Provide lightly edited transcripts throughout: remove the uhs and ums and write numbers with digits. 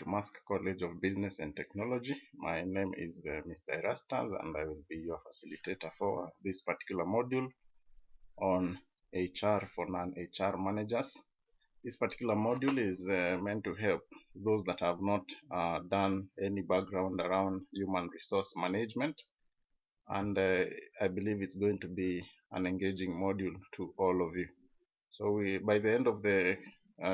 to Mask College of Business and Technology. My name is Mr. Erastus, and I will be your facilitator for this particular module on HR for non-HR managers. This particular module is meant to help those that have not done any background around human resource management, and I believe it's going to be an engaging module to all of you. So by the end of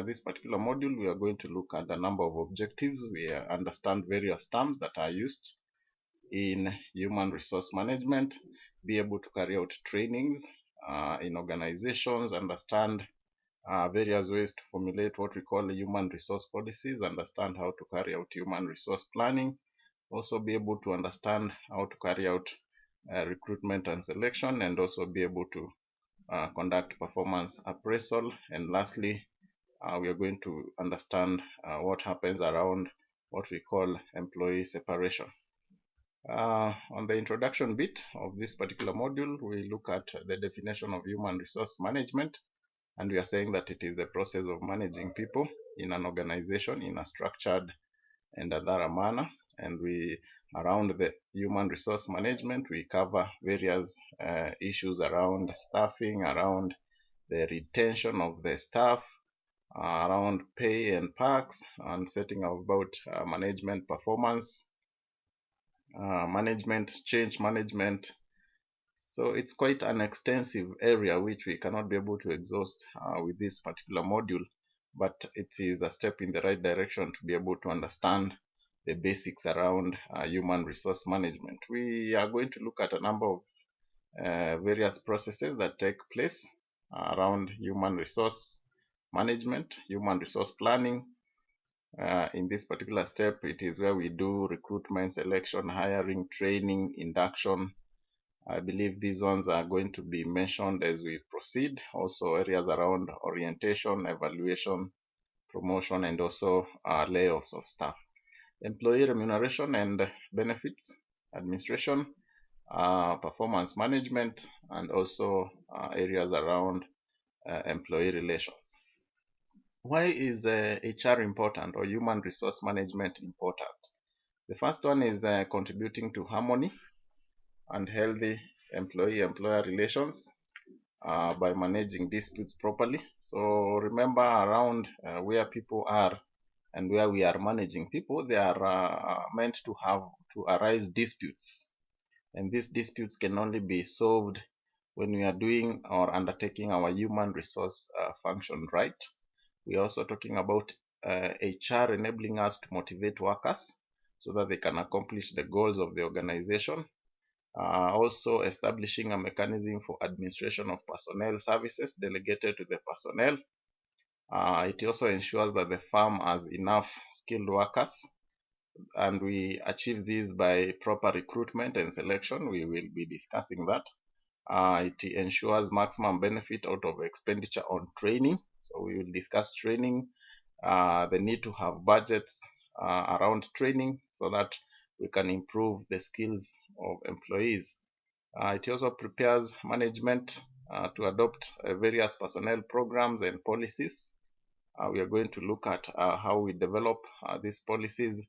this particular module, we are going to look at a number of objectives. We understand various terms that are used in human resource management, be able to carry out trainings in organizations, understand various ways to formulate what we call human resource policies, understand how to carry out human resource planning, also be able to understand how to carry out recruitment and selection, and also be able to conduct performance appraisal. And lastly, we are going to understand what happens around what we call employee separation. On the introduction bit of this particular module, we look at the definition of human resource management, and we are saying that it is the process of managing people in an organization in a structured and a thorough manner. And around the human resource management, we cover various issues around staffing, around the retention of the staff, around pay and perks, and setting about management performance, management, change management. So it's quite an extensive area which we cannot be able to exhaust with this particular module, but it is a step in the right direction to be able to understand the basics around human resource management. We are going to look at a number of various processes that take place around human resource management, human resource planning. In this particular step, it is where we do recruitment, selection, hiring, training, induction. I believe these ones are going to be mentioned as we proceed. Also areas around orientation, evaluation, promotion, and also layoffs of staff. Employee remuneration and benefits, administration, performance management, and also areas around employee relations. Why is HR important, or human resource management important? The first one is contributing to harmony and healthy employee-employer relations by managing disputes properly. So remember, around where people are and where we are managing people, they are meant to arise disputes, and these disputes can only be solved when we are doing or undertaking our human resource function right. We are also talking about HR enabling us to motivate workers so that they can accomplish the goals of the organization. Also establishing a mechanism for administration of personnel services delegated to the personnel. It also ensures that the firm has enough skilled workers, and we achieve this by proper recruitment and selection. We will be discussing that. It ensures maximum benefit out of expenditure on training. So we will discuss training, the need to have budgets around training so that we can improve the skills of employees. It also prepares management to adopt various personnel programs and policies. We are going to look at how we develop these policies.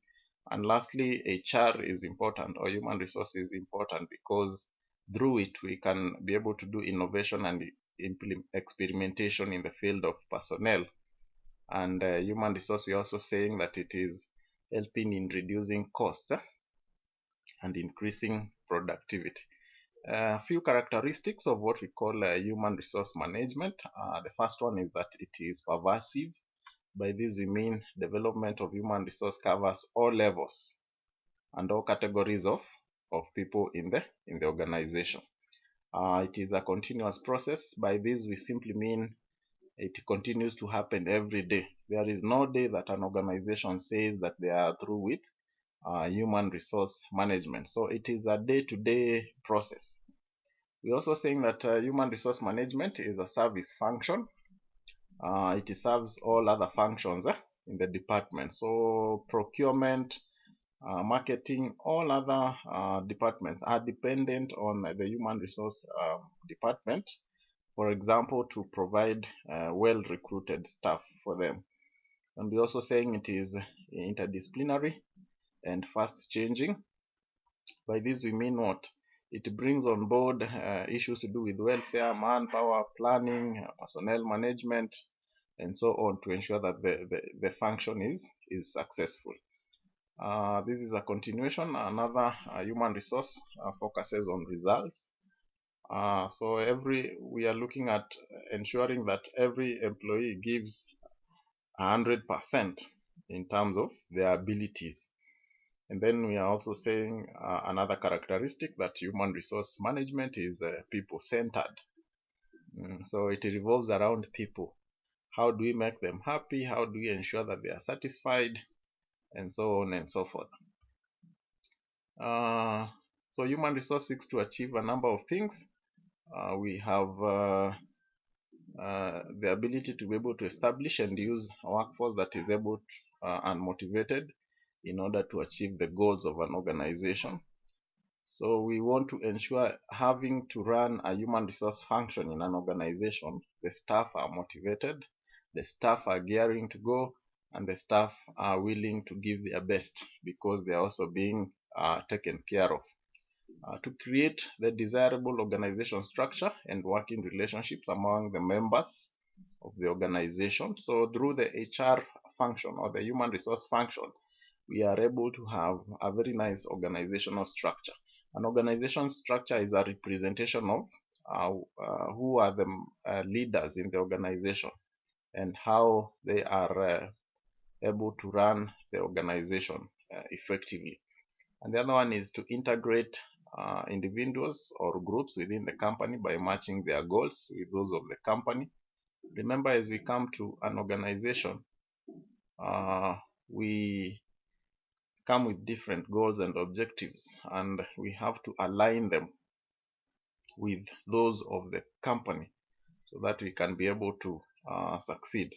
And lastly, HR is important, or human resources is important, because through it we can be able to do innovation and experimentation in the field of personnel. And human resource, we are also saying that it is helping in reducing costs and increasing productivity. A few characteristics of what we call human resource management. The first one is that it is pervasive. By this we mean development of human resource covers all levels and all categories of people in the organization. It is a continuous process. By this we simply mean it continues to happen every day. There is no day that an organization says that they are through with human resource management. So it is a day-to-day process. We're also saying that human resource management is a service function. It serves all other functions in the department. So procurement, marketing, all other departments are dependent on the human resource department, for example, to provide well-recruited staff for them. And we're also saying it is interdisciplinary and fast changing. By this we mean what? It brings on board issues to do with welfare, manpower, planning, personnel management, and so on to ensure that the function is successful. This is a continuation. Another human resource focuses on results. So we are looking at ensuring that every employee gives 100% in terms of their abilities. And then we are also saying another characteristic that human resource management is people-centered. So it revolves around people. How do we make them happy? How do we ensure that they are satisfied? And so on and so forth. So human resource seeks to achieve a number of things. We have the ability to be able to establish and use a workforce that is able to, and motivated in order to achieve the goals of an organization. So we want to ensure having to run a human resource function in an organization, the staff are motivated, the staff are gearing to go, and the staff are willing to give their best because they are also being taken care of. To create the desirable organization structure and working relationships among the members of the organization. So through the HR function or the human resource function, we are able to have a very nice organizational structure. An organization structure is a representation of who are the leaders in the organization and how they are able to run the organization effectively. And the other one is to integrate individuals or groups within the company by matching their goals with those of the company. Remember, as we come to an organization, we come with different goals and objectives, and we have to align them with those of the company so that we can be able to succeed.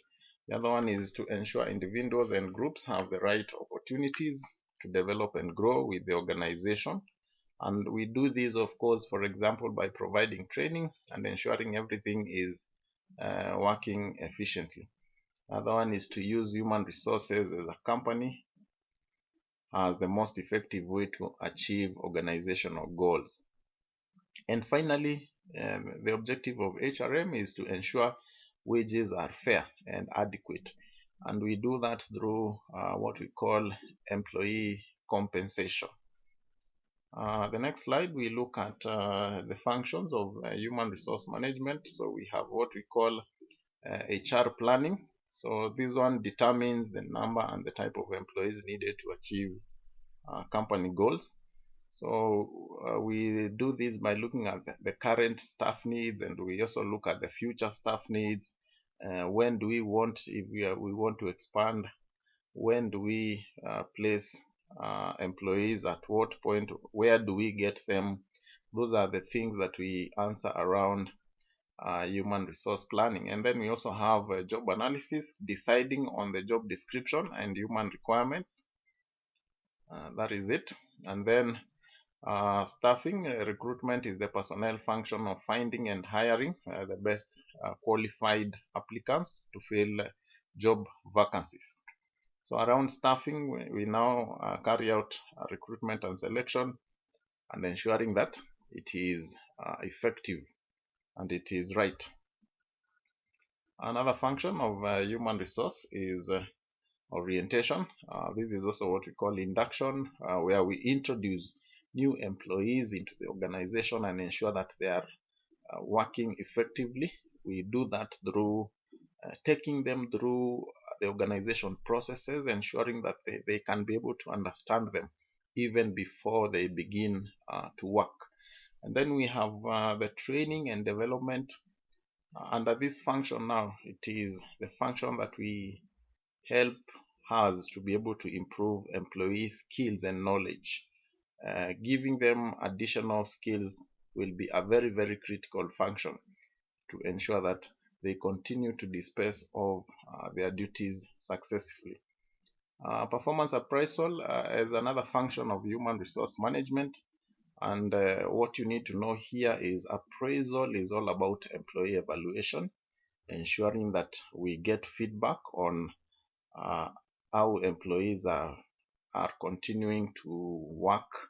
The other one is to ensure individuals and groups have the right opportunities to develop and grow with the organization. And we do this, of course, for example, by providing training and ensuring everything is working efficiently. Another one is to use human resources as a company as the most effective way to achieve organizational goals. And finally, the objective of HRM is to ensure wages are fair and adequate. And we do that through what we call employee compensation. The next slide, we look at the functions of human resource management. So we have what we call HR planning. So this one determines the number and the type of employees needed to achieve company goals. So we do this by looking at the current staff needs, and we also look at the future staff needs. When do we want, if we want to expand, when do we place employees, at what point, where do we get them? Those are the things that we answer around human resource planning. And then we also have job analysis, deciding on the job description and human requirements. That is it. And then staffing, recruitment is the personnel function of finding and hiring the best qualified applicants to fill job vacancies. So around staffing, we now carry out recruitment and selection and ensuring that it is effective and it is right. Another function of human resource is orientation. This is also what we call induction, where we introduce new employees into the organization and ensure that they are working effectively. We do that through taking them through the organization processes, ensuring that they can be able to understand them even before they begin to work. And then we have the training and development. Under this function now, it is the function that we help us to be able to improve employee skills and knowledge. Giving them additional skills will be a very, very critical function to ensure that they continue to dispose of their duties successfully. Performance appraisal is another function of human resource management. And what you need to know here is appraisal is all about employee evaluation, ensuring that we get feedback on uh, how employees are continuing to work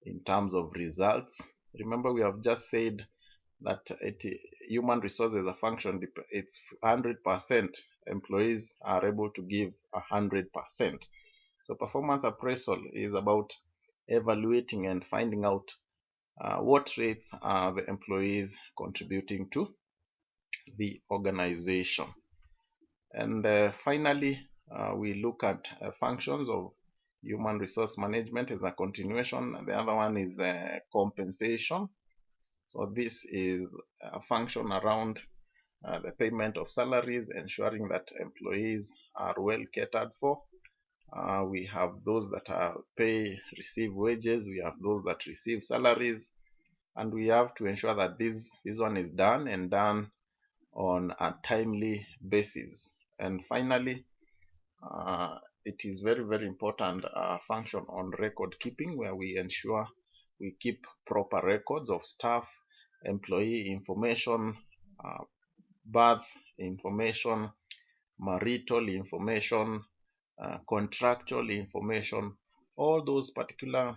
in terms of results. Remember, we have just said that human resources a function, it's 100%. Employees are able to give 100%. So performance appraisal is about evaluating and finding out what rates are the employees contributing to the organization. And finally, we look at functions of human resource management as a continuation. The other one is compensation. So this is a function around the payment of salaries, ensuring that employees are well catered for. We have those that receive wages, we have those that receive salaries, and we have to ensure that this one is done and done on a timely basis. And finally, it is very, very important function on record keeping, where we ensure we keep proper records of staff, employee information, birth information, marital information, contractual information. All those particular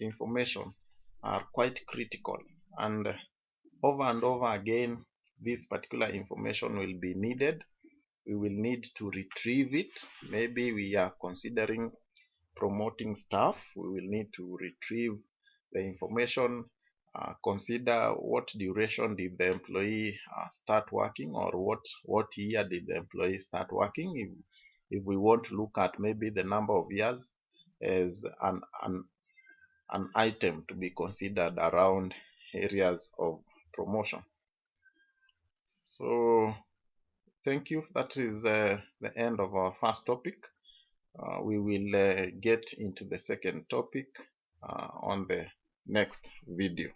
information are quite critical, and over again this particular information will be needed. We will need to retrieve it. Maybe we are considering promoting staff, we will need to retrieve the information, consider what duration did the employee start working, or what year did the employee start working. If we want to look at maybe the number of years as an item to be considered around areas of promotion. So thank you. That is the end of our first topic. We will get into the second topic on the next video.